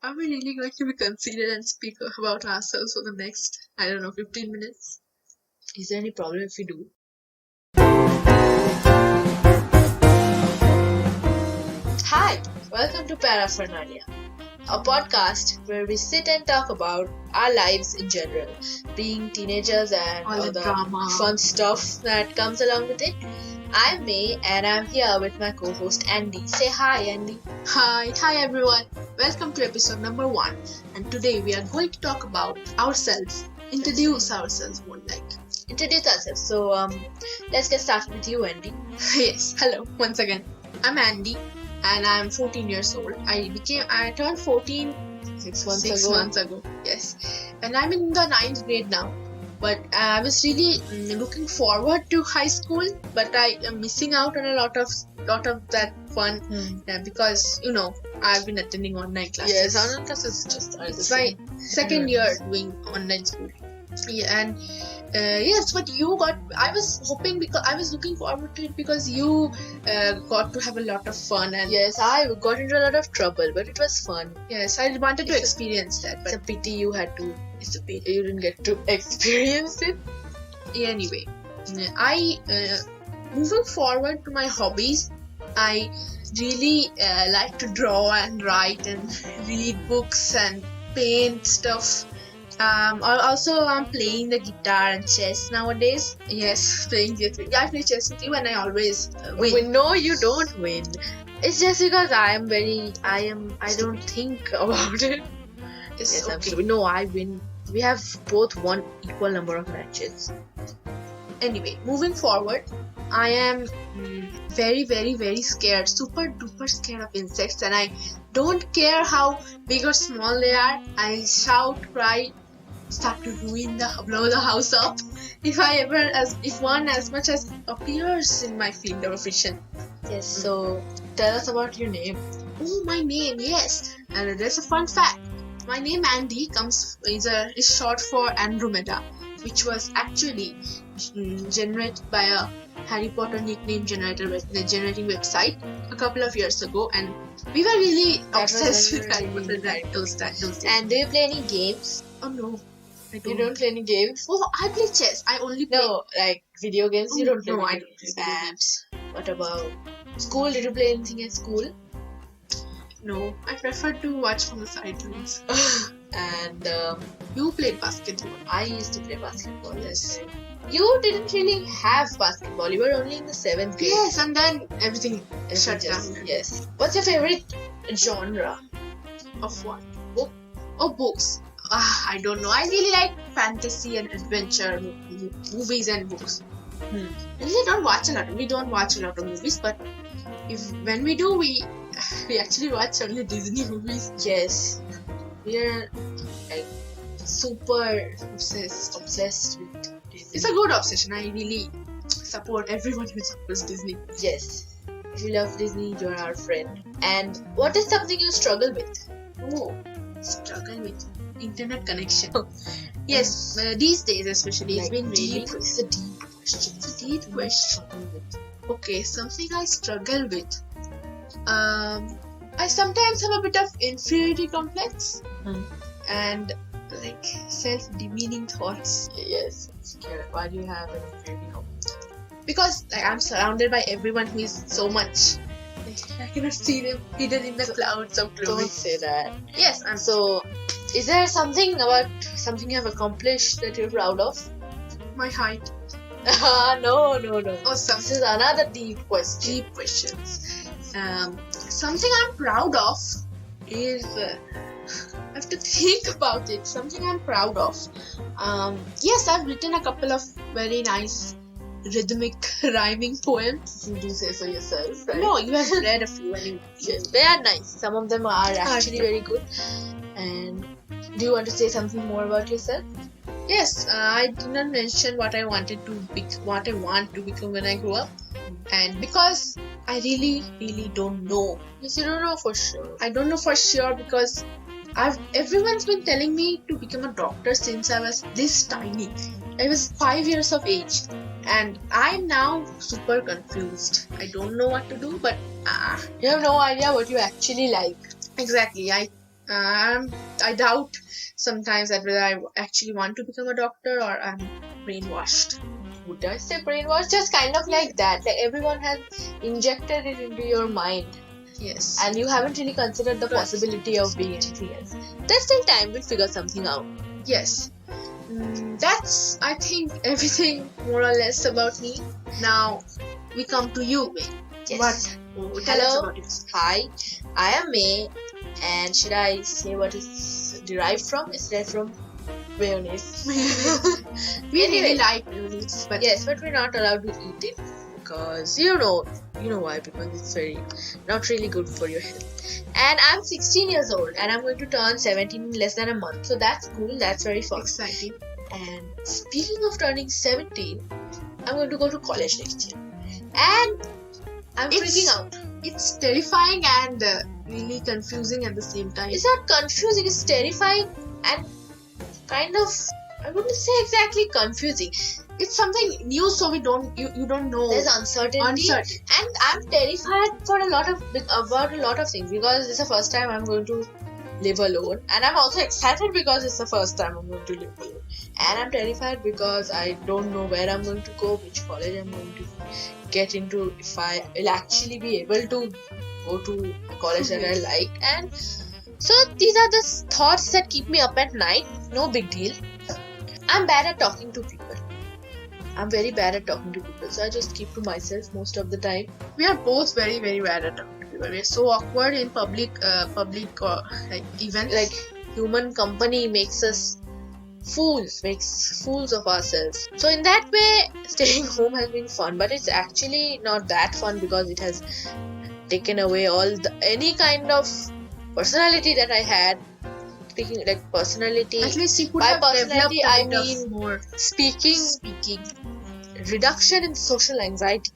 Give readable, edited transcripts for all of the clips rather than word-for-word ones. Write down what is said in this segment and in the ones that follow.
Are we really going to be considered and speak about ourselves for the next, 15 minutes? Is there any problem if we do? Hi, welcome to Paraphernalia, a podcast where we sit and talk about our lives in general, being teenagers and all the drama, fun stuff that comes along with it. I'm May and I'm here with my co-host Andy. Say hi, Andy. Hi everyone. Welcome to episode number 1. And today we are going to talk about ourselves. Introduce ourselves more like. Introduce ourselves. So let's get started with you, Andy. Yes. Hello once again. I'm Andy and I'm 14 years old. I turned 14 6 months ago. Yes. And I'm in the 9th grade now. But I was really looking forward to high school, but I am missing out on a lot of that fun because I've been attending online classes. Yes, online classes just it's my second year doing online school. Yeah, and yes, but you got. I was hoping because I was looking forward to it because you got to have a lot of fun. And yes, I got into a lot of trouble, but it was fun. Yes, I wanted to experience that. But it's a pity you had to. It's a pity you didn't get to experience it. Anyway, I moving forward to my hobbies. I really like to draw and write and read books and paint stuff. I'm playing the guitar and chess nowadays. Yes, playing chess. I play chess with you and I always win. No, you don't win. It's just because I don't think about it. Yes, okay. No, I win. We have both won equal number of matches. Anyway, moving forward, I am very, very, very scared, super duper scared of insects, and I don't care how big or small they are. I shout, cry, start to blow the house up if one as much as appears in my field of vision. Yes. So tell us about your name. Oh, my name, yes. And there's a fun fact. My name Andy is short for Andromeda, which was actually generated by a Harry Potter nickname generating website a couple of years ago, and we were really obsessed with Harry Potter those days. And do you play any games? Oh no, I don't. You don't play any games? Oh, I play chess. I only play. No, like video games. You don't play. No, I don't play games. What about school? Did you play anything in school? No, I prefer to watch from the sidelines. And you played basketball. I used to play basketball. Yes. You didn't really have basketball. You were only in the 7th grade. Yes, and then everything shut down. Yes. What's your favorite genre? Of what? Book? Oh, books. I don't know. I really like fantasy and adventure movies and books. We don't watch a lot. We don't watch a lot of movies, but when we do, we actually watch only Disney movies. Yes. We are like super obsessed with Disney. It's a good obsession. I really support everyone who supports Disney. Yes. If you love Disney, you're our friend. And what is something you struggle with? Oh, struggle with internet connection. Yes, these days especially, it's been really. It's a deep question. It's a deep question. Okay, something I struggle with. I sometimes have a bit of inferiority complex and like self-demeaning thoughts. Yes. Why do you have an inferiority complex? Because I'm surrounded by everyone who is so much. I cannot see them hidden in the clouds of glory. Don't say that. Yes, so. Is there something you have accomplished that you're proud of? My height. No. Oh, This is another deep question. Deep questions. Something I'm proud of is I have to think about it. Something I'm proud of. Yes, I've written a couple of very nice rhythmic rhyming poems. You do say so yourself, right? No, you have read a few anyway. Yes, they are nice. Some of them are actually very good. And do you want to say something more about yourself? Yes, I did not mention what I want to become when I grow up, and because I really, really don't know. Yes, you don't know for sure. I don't know for sure because everyone's been telling me to become a doctor since I was this tiny. I was 5 years of age, and I'm now super confused. I don't know what to do, but you have no idea what you actually like. Exactly. I I doubt sometimes that whether I actually want to become a doctor or I'm brainwashed. Would I say brainwash? Just kind of like that. Like everyone has injected it into your mind. Yes. And you haven't really considered the possibility of being anything else. There's still time, we'll figure something out. Yes. That's, I think, everything more or less about me. Now, we come to you, May. Yes. Tell us Hello. about it. Hi, I am May. And should I say what it's derived from? It's derived from mayonnaise. We Anyway. really like mayonnaise, but Yes, but we're not allowed to eat it because you know why, because it's very not really good for your health. And I'm 16 years old and I'm going to turn 17 in less than a month, so that's cool, that's very fun. exciting. And speaking of turning 17, I'm going to go to college next year and I'm freaking out. It's terrifying and really confusing at the same time. It's not confusing, it's terrifying and kind of, I wouldn't say exactly confusing. It's something new, so you don't know. There's uncertainty. And I'm terrified for about a lot of things because it's the first time I'm going to live alone, and I'm also excited because it's the first time I'm going to live alone, and I'm terrified because I don't know where I'm going to go, which college I'm going to get into, if I will actually be able to go to a college that I like. And so these are the thoughts that keep me up at night. No big deal. I'm bad at talking to people. I'm very bad at talking to people, so I just keep to myself most of the time. We are both very, very bad at talking to people. We're so awkward in public like events. Like human company makes us makes fools of ourselves. So in that way, staying home has been fun, but it's actually not that fun because it has taken away any kind of personality that I had. Speaking like personality, at least you could by have personality developed I a bit of mean more speaking, reduction in social anxiety.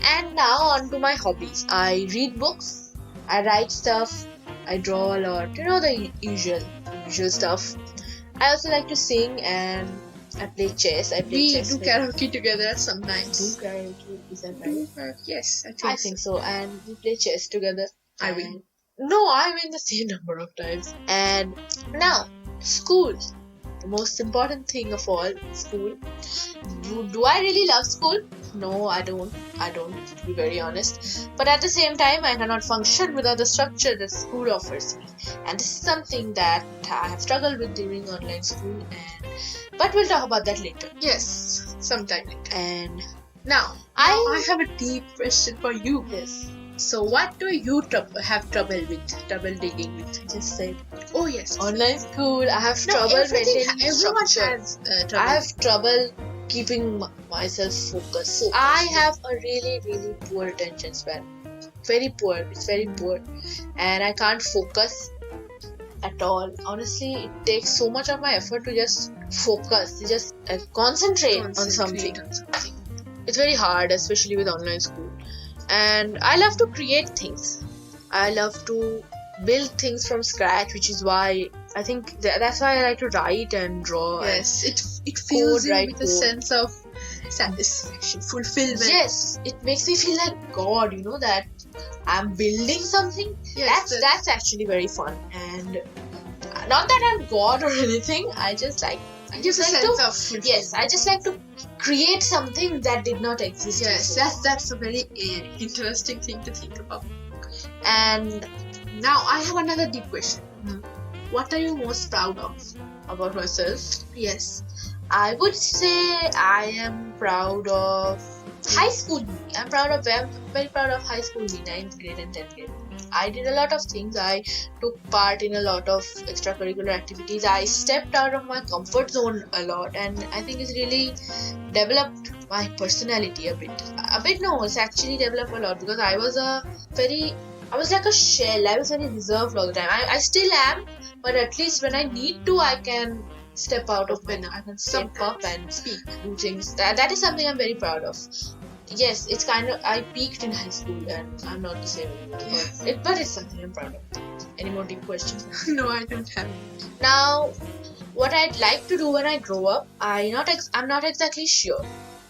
And now on to my hobbies. I read books, I write stuff, I draw a lot, the usual stuff. I also like to sing and I play chess. We do karaoke together sometimes. Do karaoke, is that right? Yes, I think so. And we play chess together. I win. No, I win the same number of times. And now, school. The most important thing of all, school. Do I really love school? No, I don't. To be very honest. But at the same time, I cannot function without the structure that school offers me. And this is something that I have struggled with during online school. But we'll talk about that later. Yes, sometime later. And now I have a deep question for you. Yes. So what do you have trouble digging with? Just said. Oh yes. Online school, I have trouble maintaining everyone structure. has trouble. I have trouble keeping myself focused. I have a really, really poor attention span. Very poor. It's very poor. And I can't focus at all. Honestly, it takes so much of my effort to just focus, to just concentrate on something. It's very hard, especially with online school. And I love to create things. I love to build things from scratch, which is why I think that's why I like to write and draw. Yes, it fills you with a sense of satisfaction, fulfillment. Yes, it makes me feel like God, that I'm building something. Yes, that's actually very fun. And not that I'm God or anything, I just like a sense of fulfillment. Yes, I just like to create something that did not exist. Yes, that's a very interesting thing to think about. And now I have another deep question. What are you most proud of about myself? Yes, I would say I am proud of high school me. I'm very proud of high school me, 9th grade and 10th grade. I did a lot of things. I took part in a lot of extracurricular activities. I stepped out of my comfort zone a lot, and I think it's really developed my personality a bit. No, it's actually developed a lot because I was like a shell. I was very reserved all the time. I still am, but at least when I need to, I can step out of my. I can step up and speak, do things. That is something I'm very proud of. Yes, it's kind of, I peaked in high school and I'm not the same anymore. But it's something I'm proud of. Any more deep questions? No, I don't have. Now, what I'd like to do when I grow up, I'm not exactly sure.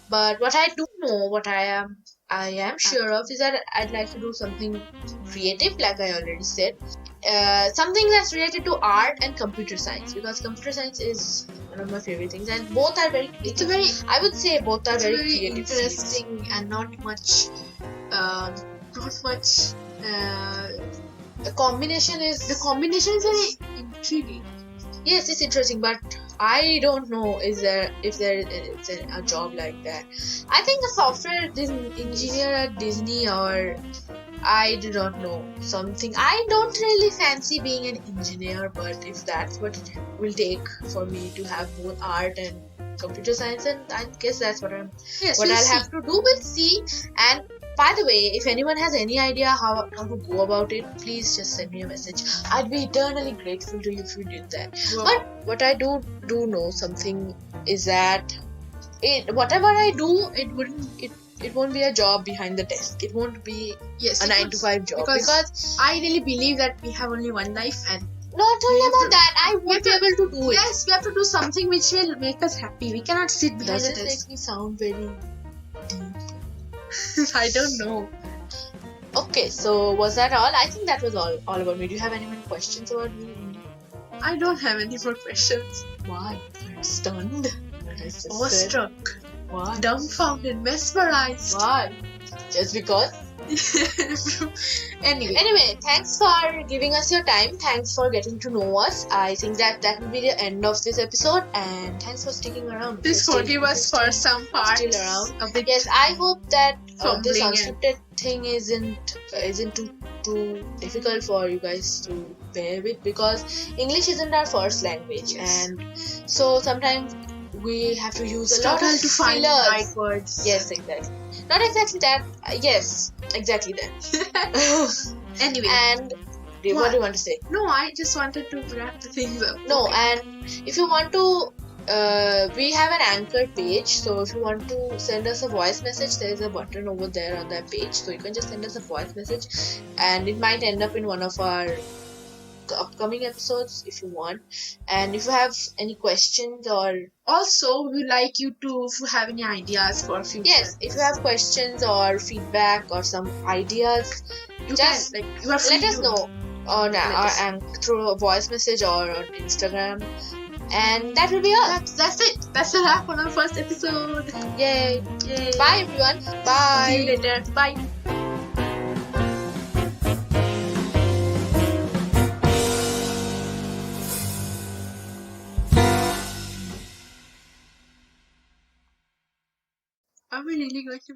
But what I do know, what I am sure of, is that I'd like to do something creative, like I already said. something that's related to art and computer science, because computer science is one of my favorite things, and both are very creative. It's a very, I would say both are it's very very creative interesting fields. and not much. Not much. The combination is very intriguing. Yes, it's interesting, but I don't know if there is a job like that. I think a software engineer at Disney, or I do not know, something. I don't really fancy being an engineer, but if that's what it will take for me to have both art and computer science, and I guess that's what Yes, I'll we'll have see. to do. We'll see. And by the way, if anyone has any idea how to go about it, please just send me a message. I'd be eternally grateful to you if you did that. Wow. But what I do know something is that whatever I do, it won't be a job behind the desk. It won't be Yes, a 9 to 5 job, because I really believe that we have only one life, and not only have about to- that, I won't be have to- able to do it. yes, we have to do something which will make us happy. We cannot sit behind Does the it make desk. me sound very deep? I don't know. Okay, so was that all? I think that was all about me. Do you have any more questions about me? I don't have any more questions. Why? I'm stunned. I just said, Awestruck, why? dumbfounded, mesmerized. Why? Just because? Anyway, thanks for giving us your time. Thanks for getting to know us. I think that will be the end of this episode, and thanks for sticking around. Please forgive us for some parts. Still around. A bit Yes, I hope that this fumbling and- unscripted thing isn't too difficult for you guys to bear with, because English isn't our first language, Yes. and so sometimes we have to use a lot struggle of to find the fillers. right words. Yes, exactly. Not exactly that. Yes, exactly that. Anyway, And what do you want to say? no, I just wanted to wrap the things up. No, Okay. and if you want to, we have an Anchor page. So if you want to send us a voice message, there is a button over there on that page. So you can just send us a voice message, and it might end up in one of our upcoming episodes if you want. And if you have any questions, or Also, we like you to, if you have any ideas for future. yes, if you have questions or feedback or some ideas, you just can, you are free let us to- know on Let us- and through a voice message or on Instagram, and that will be all. That's it. That's a wrap on our first episode. Yay! Yay. Bye everyone. See you Bye. later. Bye. Are we really going to